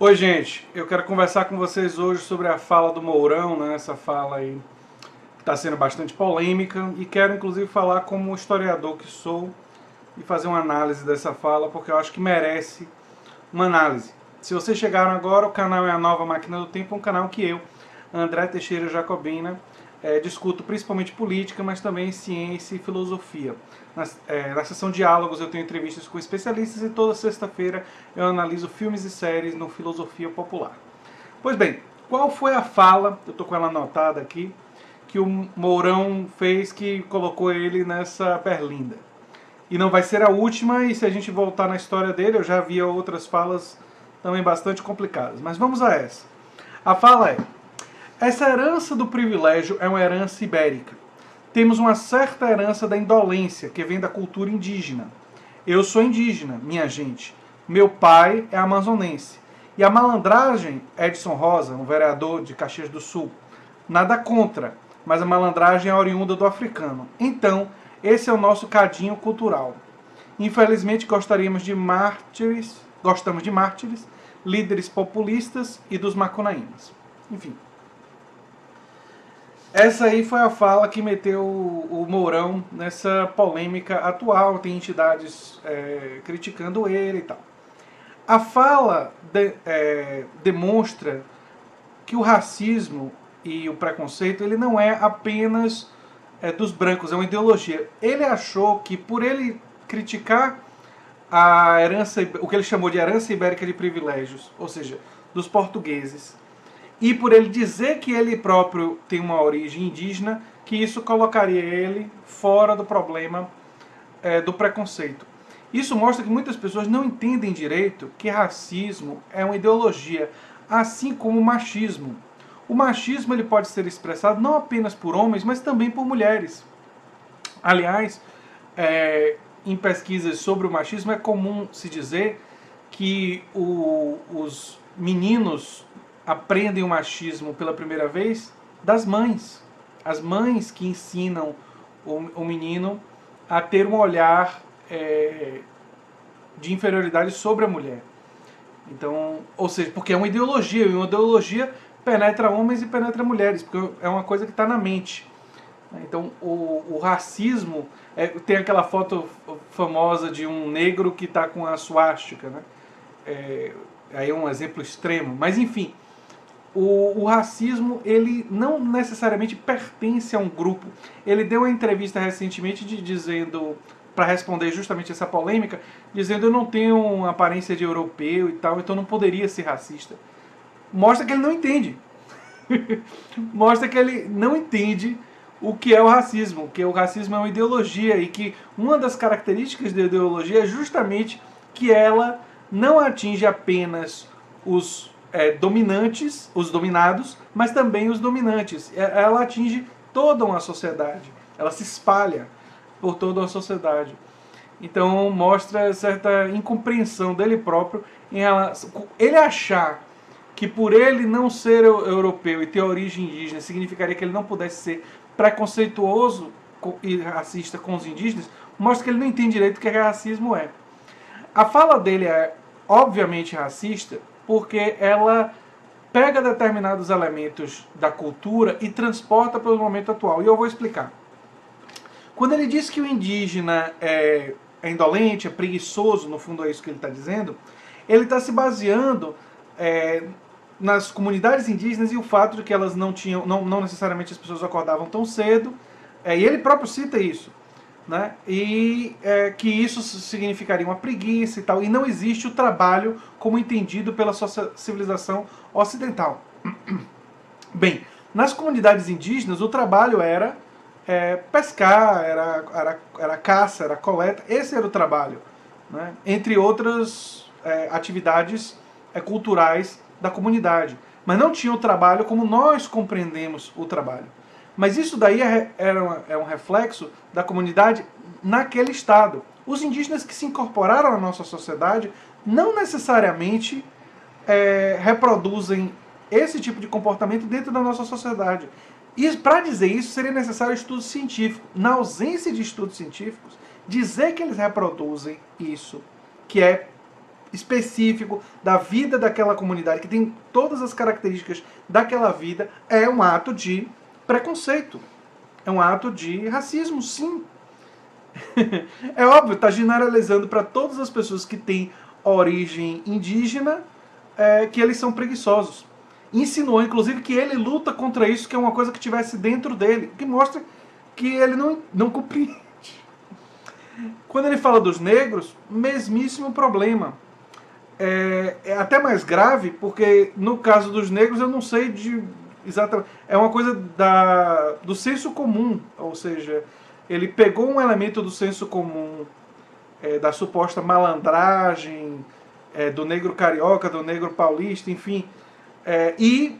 Oi, gente, eu quero conversar com vocês hoje sobre a fala do Mourão, né? Essa fala aí que está sendo bastante polêmica, e quero inclusive falar como historiador que sou e fazer uma análise dessa fala, porque eu acho que merece uma análise. Se vocês chegaram agora, o canal é a Nova Máquina do Tempo, um canal que eu, André Teixeira Jacobina, discuto principalmente política, mas também ciência e filosofia. Na seção Diálogos eu tenho entrevistas com especialistas e toda sexta-feira eu analiso filmes e séries no Filosofia Popular. Pois bem, qual foi a fala, eu estou com ela anotada aqui, que o Mourão fez que colocou ele nessa berlinda? E não vai ser a última, e se a gente voltar na história dele, eu já havia outras falas também bastante complicadas. Mas vamos a essa. A fala é: essa herança do privilégio é uma herança ibérica. Temos uma certa herança da indolência, que vem da cultura indígena. Eu sou indígena, minha gente. Meu pai é amazonense. E a malandragem, Edson Rosa, um vereador de Caxias do Sul, nada contra, mas a malandragem é oriunda do africano. Então, esse é o nosso cadinho cultural. Infelizmente, gostamos de mártires, líderes populistas e dos macunaímas. Enfim. Essa aí foi a fala que meteu o Mourão nessa polêmica atual. Tem entidades criticando ele e tal. A fala demonstra que o racismo e o preconceito ele não é apenas dos brancos, é uma ideologia. Ele achou que por ele criticar a herança, o que ele chamou de herança ibérica de privilégios, ou seja, dos portugueses, e por ele dizer que ele próprio tem uma origem indígena, que isso colocaria ele fora do problema do preconceito. Isso mostra que muitas pessoas não entendem direito que racismo é uma ideologia, assim como o machismo. O machismo ele pode ser expressado não apenas por homens, mas também por mulheres. Aliás, em pesquisas sobre o machismo é comum se dizer que os meninos aprendem o machismo pela primeira vez das mães. As mães que ensinam o menino a ter um olhar de inferioridade sobre a mulher. Então, ou seja, porque é uma ideologia, e uma ideologia penetra homens e penetra mulheres, porque é uma coisa que está na mente. Então, o racismo, tem aquela foto famosa de um negro que está com a suástica, né? Aí é um exemplo extremo, mas enfim, o racismo ele não necessariamente pertence a um grupo. Ele deu uma entrevista recentemente dizendo, para responder justamente essa polêmica, dizendo: eu não tenho uma aparência de europeu e tal, então não poderia ser racista. Mostra que ele não entende. Mostra que ele não entende o que é o racismo, que o racismo é uma ideologia e que uma das características da ideologia é justamente que ela não atinge apenas os dominantes, os dominados, mas também os dominantes. Ela atinge toda uma sociedade, ela se espalha por toda uma sociedade. Então mostra certa incompreensão dele próprio em relação, ele achar que por ele não ser europeu e ter origem indígena significaria que ele não pudesse ser preconceituoso e racista com os indígenas, mostra que ele não entende direito o que racismo é. A fala dele é obviamente racista porque ela pega determinados elementos da cultura e transporta para o momento atual. E eu vou explicar. Quando ele diz que o indígena é indolente, é preguiçoso, no fundo é isso que ele está dizendo, ele está se baseando nas comunidades indígenas e o fato de que elas não tinham, não necessariamente as pessoas acordavam tão cedo, e ele próprio cita isso, né? E que isso significaria uma preguiça e tal, e não existe o trabalho como entendido pela civilização ocidental. Bem, nas comunidades indígenas o trabalho era pescar, era caça, era coleta, esse era o trabalho, né? Entre outras atividades culturais da comunidade, mas não tinha o trabalho como nós compreendemos o trabalho. Mas isso daí é um reflexo da comunidade naquele estado. Os indígenas que se incorporaram à nossa sociedade não necessariamente reproduzem esse tipo de comportamento dentro da nossa sociedade. E para dizer isso seria necessário estudo científico. Na ausência de estudos científicos, dizer que eles reproduzem isso, que é específico da vida daquela comunidade, que tem todas as características daquela vida, é um ato de preconceito. É um ato de racismo, sim. É óbvio, está generalizando para todas as pessoas que têm origem indígena que eles são preguiçosos. Insinuou, inclusive, que ele luta contra isso, que é uma coisa que tivesse dentro dele, que mostra que ele não compreende. Quando ele fala dos negros, mesmíssimo problema. É até mais grave, porque no caso dos negros eu não sei de exatamente. É uma coisa do senso comum, ou seja, ele pegou um elemento do senso comum, da suposta malandragem, do negro carioca, do negro paulista, enfim, e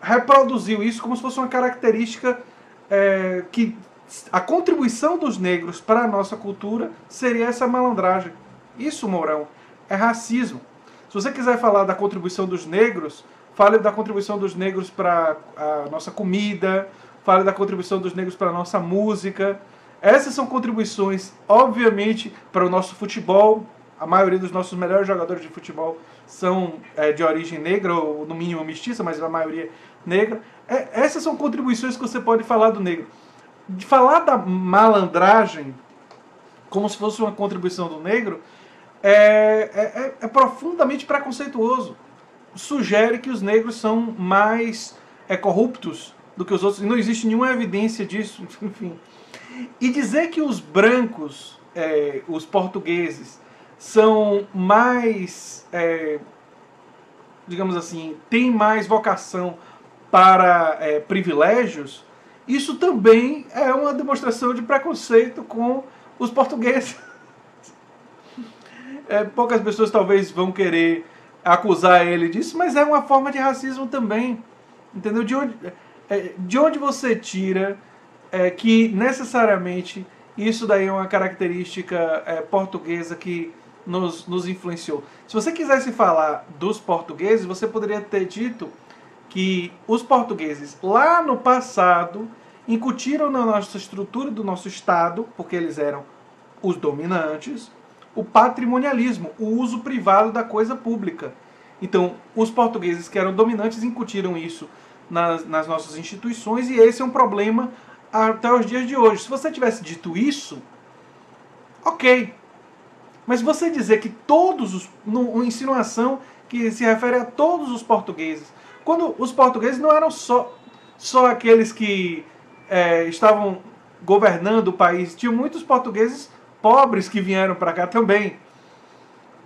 reproduziu isso como se fosse uma característica que a contribuição dos negros para a nossa cultura seria essa malandragem. Isso, Mourão, é racismo. Se você quiser falar da contribuição dos negros, fale da contribuição dos negros para a nossa comida, fale da contribuição dos negros para a nossa música. Essas são contribuições, obviamente, para o nosso futebol. A maioria dos nossos melhores jogadores de futebol são de origem negra, ou no mínimo mestiça, mas a maioria negra. Essas são contribuições que você pode falar do negro. De falar da malandragem como se fosse uma contribuição do negro é profundamente preconceituoso. Sugere que os negros são mais corruptos do que os outros, e não existe nenhuma evidência disso, enfim. E dizer que os brancos, os portugueses, são mais, digamos assim, têm mais vocação para privilégios, isso também é uma demonstração de preconceito com os portugueses. Poucas pessoas talvez vão querer acusar ele disso, mas é uma forma de racismo também. Entendeu? De onde você tira que necessariamente isso daí é uma característica portuguesa que nos influenciou? Se você quisesse falar dos portugueses, você poderia ter dito que os portugueses lá no passado incutiram na nossa estrutura do nosso Estado, porque eles eram os dominantes, o patrimonialismo, o uso privado da coisa pública. Então, os portugueses que eram dominantes incutiram isso nas nossas instituições, e esse é um problema até os dias de hoje. Se você tivesse dito isso, ok. Mas você dizer que uma insinuação que se refere a todos os portugueses, quando os portugueses não eram só aqueles que estavam governando o país, tinham muitos portugueses pobres que vieram para cá também,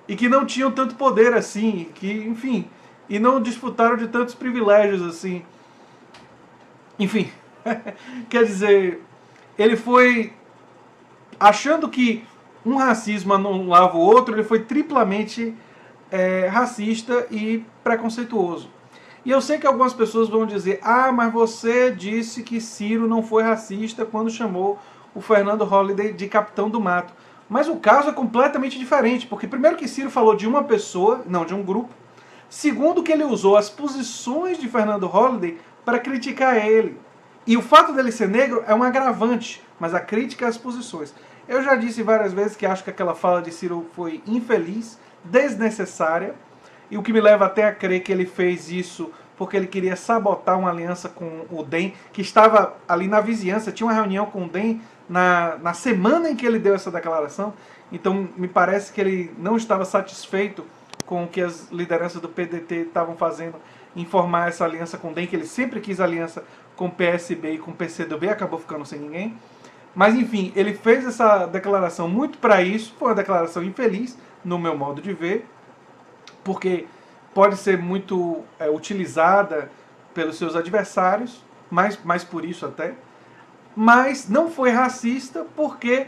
e que não tinham tanto poder assim, que, enfim, e não desfrutaram de tantos privilégios assim. Enfim, quer dizer, ele foi achando que um racismo anulava o outro, ele foi triplamente racista e preconceituoso. E eu sei que algumas pessoas vão dizer: ah, mas você disse que Ciro não foi racista quando chamou o Fernando Holliday de Capitão do Mato. Mas o caso é completamente diferente, porque primeiro que Ciro falou de uma pessoa, não de um grupo. Segundo que ele usou as posições de Fernando Holliday para criticar ele. E o fato dele ser negro é um agravante, mas a crítica às posições. Eu já disse várias vezes que acho que aquela fala de Ciro foi infeliz, desnecessária, e o que me leva até a crer que ele fez isso porque ele queria sabotar uma aliança com o DEM, que estava ali na vizinhança, tinha uma reunião com o DEM na semana em que ele deu essa declaração. Então me parece que ele não estava satisfeito com o que as lideranças do PDT estavam fazendo em formar essa aliança com o DEM, que ele sempre quis aliança com o PSB e com o PCdoB, acabou ficando sem ninguém. Mas enfim, ele fez essa declaração muito para isso, foi uma declaração infeliz, no meu modo de ver, porque pode ser muito utilizada pelos seus adversários, mais por isso até, mas não foi racista porque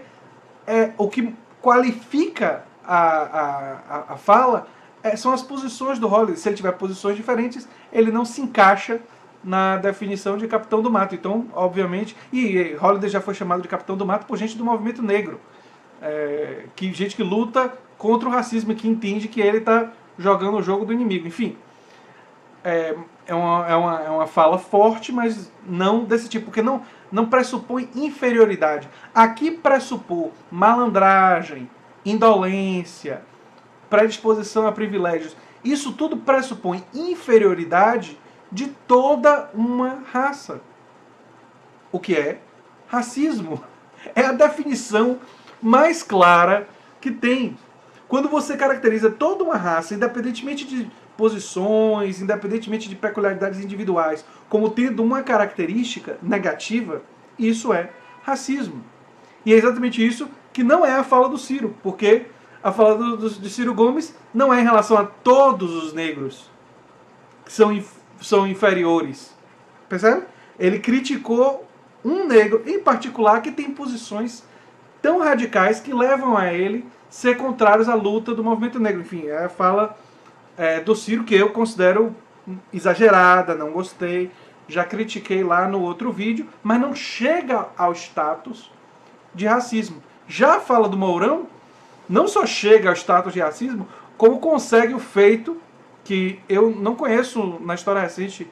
o que qualifica a fala são as posições do Holliday. Se ele tiver posições diferentes, ele não se encaixa na definição de Capitão do Mato. Então, obviamente, e Holliday já foi chamado de Capitão do Mato por gente do movimento negro, gente que luta contra o racismo e que entende que ele está jogando o jogo do inimigo. Enfim, é uma fala forte, mas não desse tipo, porque não pressupõe inferioridade. Aqui pressupor malandragem, indolência, predisposição a privilégios. Isso tudo pressupõe inferioridade de toda uma raça. O que é racismo? É a definição mais clara que tem. Quando você caracteriza toda uma raça, independentemente de posições, independentemente de peculiaridades individuais, como tendo uma característica negativa, isso é racismo. E é exatamente isso que não é a fala do Ciro, porque a fala de Ciro Gomes não é em relação a todos os negros que são inferiores. Percebe? Ele criticou um negro em particular que tem posições tão radicais que levam a ele ser contrários à luta do movimento negro. Enfim, é a fala do Ciro que eu considero exagerada, não gostei, já critiquei lá no outro vídeo, mas não chega ao status de racismo. Já a fala do Mourão não só chega ao status de racismo, como consegue o feito que eu não conheço na história recente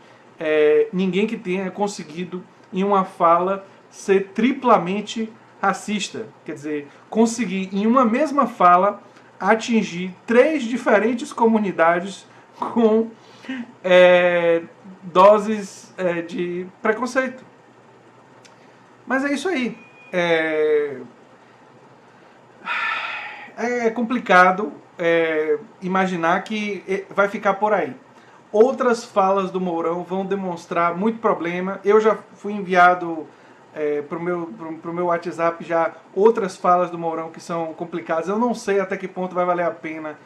ninguém que tenha conseguido em uma fala ser triplamente racista. Quer dizer, conseguir em uma mesma fala atingir 3 diferentes comunidades com doses de preconceito. Mas é isso aí. É complicado imaginar que vai ficar por aí. Outras falas do Mourão vão demonstrar muito problema. Eu já fui enviado pro meu WhatsApp já outras falas do Mourão que são complicadas. Eu não sei até que ponto vai valer a pena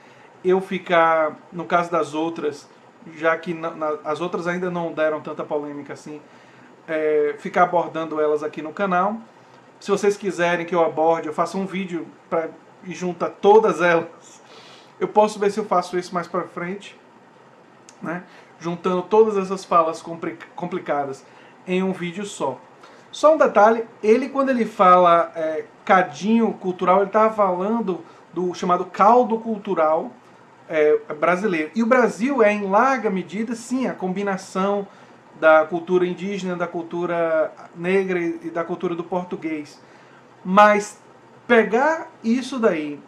eu ficar, no caso das outras, já que as outras ainda não deram tanta polêmica assim, ficar abordando elas aqui no canal. Se vocês quiserem que eu aborde, eu faço um vídeo e junta todas elas. Eu posso ver se eu faço isso mais pra frente, né? Juntando todas essas falas complicadas em um vídeo só. Só um detalhe, quando ele fala cadinho cultural, ele estava falando do chamado caldo cultural brasileiro. E o Brasil em larga medida, sim, a combinação da cultura indígena, da cultura negra e da cultura do português. Mas pegar isso daí,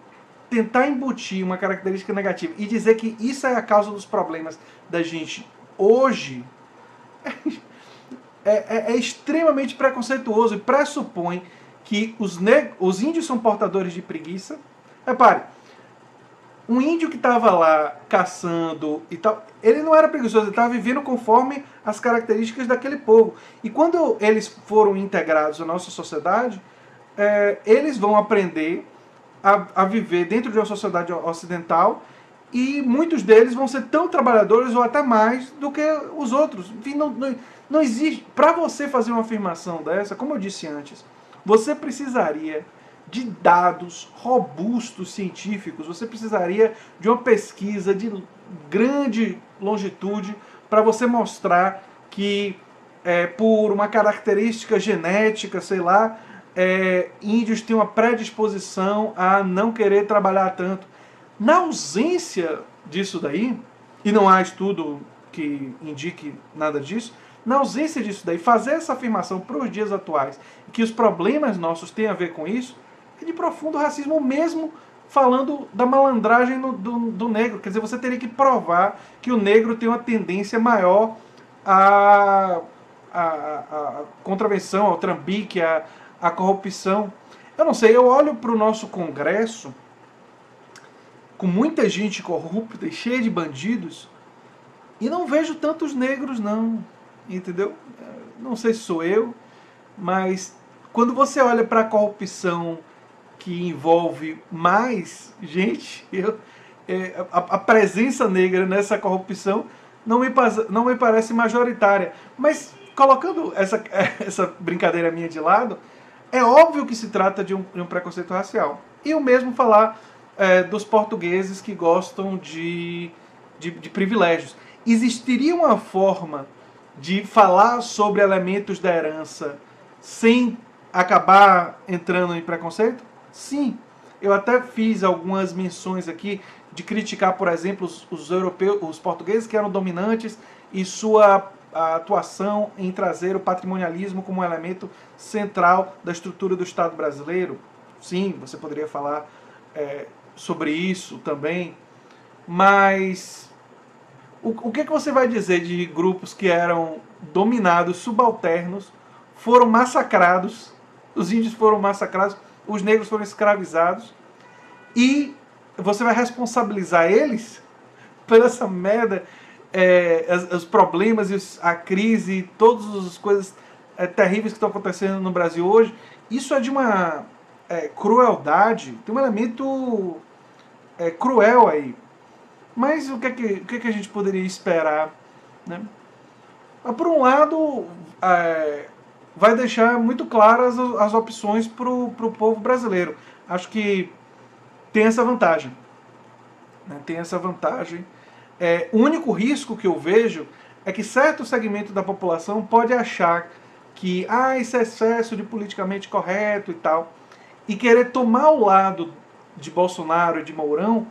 tentar embutir uma característica negativa e dizer que isso é a causa dos problemas da gente hoje é extremamente preconceituoso e pressupõe que os índios são portadores de preguiça. Repare, um índio que estava lá caçando e tal, ele não era preguiçoso, ele estava vivendo conforme as características daquele povo. E quando eles foram integrados à nossa sociedade, eles vão aprender a viver dentro de uma sociedade ocidental e muitos deles vão ser tão trabalhadores ou até mais do que os outros. Enfim, não existe. Para você fazer uma afirmação dessa, como eu disse antes, você precisaria de dados robustos científicos, você precisaria de uma pesquisa de grande longitude para você mostrar que por uma característica genética, sei lá, índios têm uma predisposição a não querer trabalhar tanto. Na ausência disso daí, e não há estudo que indique nada disso, na ausência disso daí, fazer essa afirmação para os dias atuais, que os problemas nossos têm a ver com isso, é de profundo racismo mesmo, falando da malandragem do negro. Quer dizer, você teria que provar que o negro tem uma tendência maior à contravenção, ao trambique, à corrupção. Eu não sei, eu olho para o nosso Congresso com muita gente corrupta e cheia de bandidos e não vejo tantos negros não, entendeu? Não sei se sou eu, mas quando você olha para a corrupção que envolve mais gente, a presença negra nessa corrupção não me parece majoritária. Mas colocando essa brincadeira minha de lado, é óbvio que se trata de um preconceito racial. E o mesmo falar dos portugueses que gostam de privilégios. Existiria uma forma de falar sobre elementos da herança sem acabar entrando em preconceito? Sim. Eu até fiz algumas menções aqui de criticar, por exemplo, os europeus, os portugueses que eram dominantes e sua atuação em trazer o patrimonialismo como um elemento central da estrutura do Estado brasileiro. Sim, você poderia falar sobre isso também. Mas o que você vai dizer de grupos que eram dominados, subalternos, foram massacrados, os índios foram massacrados, os negros foram escravizados, e você vai responsabilizar eles por essa merda, os problemas, a crise, todas as coisas terríveis que estão acontecendo no Brasil hoje? Isso é de uma crueldade, tem um elemento cruel aí. Mas o que a gente poderia esperar, né? Por um lado, vai deixar muito claras as opções para o povo brasileiro. Acho que tem essa vantagem. Né? Tem essa vantagem. O único risco que eu vejo é que certo segmento da população pode achar que isso é excesso de politicamente correto e tal, e querer tomar o lado de Bolsonaro e de Mourão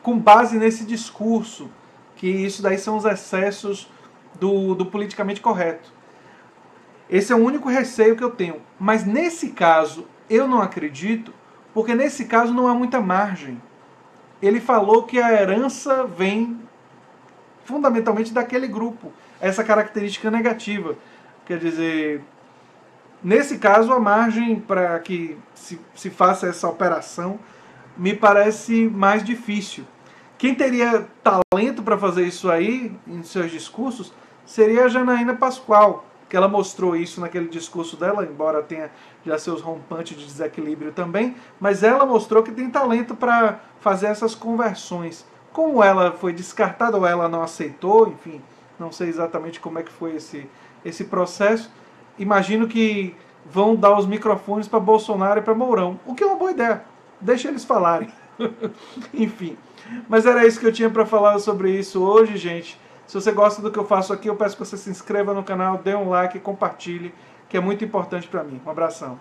com base nesse discurso, que isso daí são os excessos do politicamente correto. Esse é o único receio que eu tenho. Mas nesse caso, eu não acredito, porque nesse caso não há muita margem. Ele falou que a herança vem fundamentalmente daquele grupo, essa característica negativa. Quer dizer, nesse caso a margem para que se faça essa operação me parece mais difícil. Quem teria talento para fazer isso aí, em seus discursos, seria a Janaína Pascoal, que ela mostrou isso naquele discurso dela, embora tenha já seus rompantes de desequilíbrio também, mas ela mostrou que tem talento para fazer essas conversões. Como ela foi descartada ou ela não aceitou, enfim, não sei exatamente como é que foi esse processo, imagino que vão dar os microfones para Bolsonaro e para Mourão, o que é uma boa ideia. Deixa eles falarem. Enfim. Mas era isso que eu tinha para falar sobre isso hoje, gente. Se você gosta do que eu faço aqui, eu peço que você se inscreva no canal, dê um like e compartilhe, que é muito importante para mim. Um abração.